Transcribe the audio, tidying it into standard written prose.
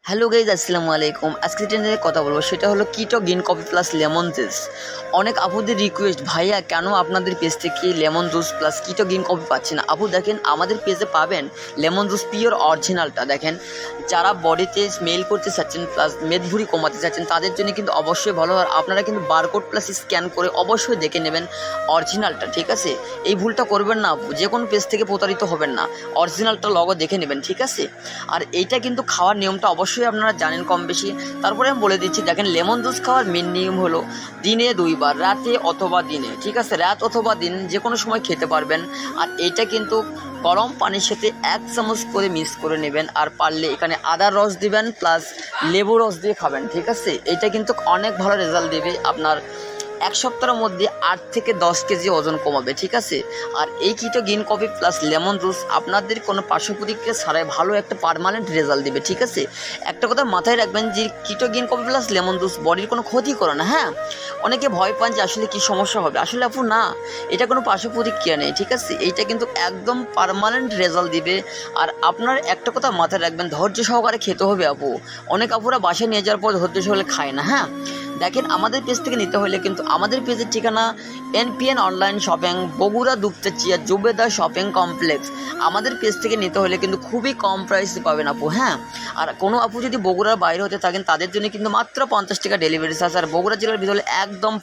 Hello guys, আসসালামু আলাইকুম। আজকে যেটা নিয়ে কথা বলবো সেটা হলো কিটো green coffee plus lemon juice. অনেক আপুদের রিকোয়েস্ট, ভাইয়া কেন আপনাদের পেজ থেকে লেমন জুস প্লাস কিটো গ্রিন কফি পাচ্ছি না। আপু দেখেন, আমাদের পেজে পাবেন লেমন জুস পিওর অরিজিনালটা। দেখেন, যারা বডিতে স্মেল করতে চাচ্ছেন প্লাস মেদভুঁড়ি কমাতে চাচ্ছেন তাদের জন্য কিন্তু অবশ্যই ভালো। আর আপনারা কিন্তু বারকোড প্লাস স্ক্যান করে অবশ্যই দেখে নেবেন অরিজিনালটা, ঠিক আছে? এই ভুলটা করবেন না আপু, যে কোনো পেজ থেকে প্রতারিত হবেন না, অরিজিনালটা লগো দেখে নেবেন, ঠিক আছে? আর এইটা কিন্তু খাওয়ার নিয়মটা অবশ্যই আপনারা জানেন কম বেশি, তারপরে আমি বলে দিচ্ছি। দেখেন, লেমন জুস খাওয়ার মেন নিয়ম হলো দিনে 2 বার, রাতে অথবা দিনে, ঠিক আছে? রাত অথবা দিন যে কোনো সময় খেতে পারবেন। আর এইটা কিন্তু গরম পানির সাথে 1 চামচ করে মিক্স করে নেবেন। আর পারলে এখানে আদার রস দিবেন প্লাস লেবু রস দিয়ে খাবেন, ঠিক আছে? এইটা কিন্তু অনেক ভালো রেজাল্ট দেবে, আপনার 1 সপ্তাহের মধ্যে 8 থেকে 10 কেজি ওজন কমাবে, ঠিক আছে? আর এই কিটো green coffee plus lemon juice আপনাদের কোনো পার্শ্ব প্রতিক্রিয়া ছাড়াই ভালো একটা পার্মানেন্ট রেজাল্ট দেবে, ঠিক আছে? একটা কথা মাথায় রাখবেন যে কিটো green coffee plus lemon juice বডির কোনো ক্ষতি করে না, হ্যাঁ? অনেকে ভয় পান যে আসলে কী সমস্যা হবে, আসলে আপু না, এটা কোনো পার্শ্ব প্রতিক্রিয়া নেই, ঠিক আছে? এইটা কিন্তু একদম পার্মানেন্ট রেজাল্ট দিবে। আর আপনার একটা কথা মাথায় রাখবেন, ধৈর্য সহকারে খেতে হবে আপু। অনেক আপুরা বাসায় নিয়ে যাওয়ার পর ধৈর্য সহকারে খায় না, হ্যাঁ? দেখেন, আমাদের পেজ থেকে নিতে হলে কিন্তু আমাদের পেজের ঠিকানা NPN online shopping, Bogura Dupchanchia Zubeda shopping complex. আমাদের পেজ থেকে নিতে হলে কিন্তু খুবই কম প্রাইসে পাবেন আপু, হ্যাঁ? আর কোনো আপু যদি বগুড়ার বাইরে হতে থাকেন তাদের জন্য কিন্তু মাত্র 50 টাকা ডেলিভারি চার্জ। আর বগুড়া জেলার ভিতরে একদম